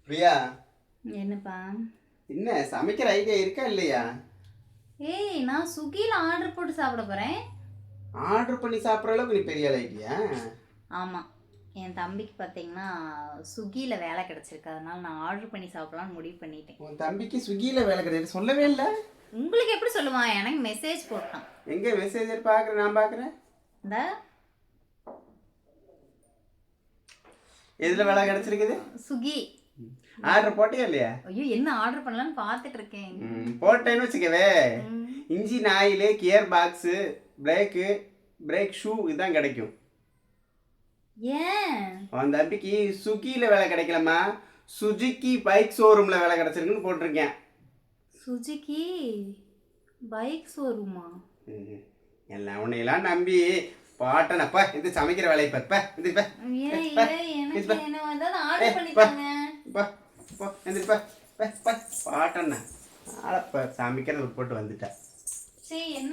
பிரியா, என்னப்பா? என்ன சமைக்கிற ஐடியா இருக்கா இல்லையா? ஏய், நான் ஸ்விக்கியில் ஆர்டர் போட்டு சாப்பிட போகிறேன். ஆர்டர் பண்ணி சாப்பிட்ற அளவுக்கு நீ பெரிய ஆள் ஐடியா? ஆமாம், என் தம்பிக்கு பார்த்தீங்கன்னா ஸ்விக்கியில் வேலை கிடச்சிருக்கு. அதனால நான் ஆர்டர் பண்ணி சாப்பிடலான்னு முடிவு பண்ணிட்டேன். உன் தம்பிக்கு ஸ்விக்கியில் வேலை கிடையாது சொல்லவே இல்லை. உங்களுக்கு எப்படி சொல்லுவான்? எனக்கு மெசேஜ் போட்டான். எங்கே மெசேஜர் பார்க்குறேன், நான் பார்க்குறேன். இந்த எதில் வேலை கிடச்சிருக்குது? ஸ்விக்கி. ஆர்டர் போட்டியா இல்லையா? ஐயோ, என்ன ஆர்டர் பண்ணலான்னு பார்த்துட்டு இருக்கேன். போட்டேன்னு வச்சுக்கவே, engine oil, gear box, brake shoe இதுதான் கிடைக்கும். ஏன் உன் தம்பிக்கு ஸ்விக்கியில் வேலை கிடைக்கலம்மா, சுஜுக்கி பைக் ஷோரூமில் வேலை கிடச்சிருக்குன்னு போட்டிருக்கேன். சுஜுக்கி பைக் ஷோரூமா? எல்லாம் உன்னையெல்லாம் நம்பி பாட்டனப்பா இது சமைக்கிற வேலை இப்போ இது பாட்டண்ணா ஆளப்ப சமைக்கிறது போட்டு வந்துட்டேன். சரி, என்ன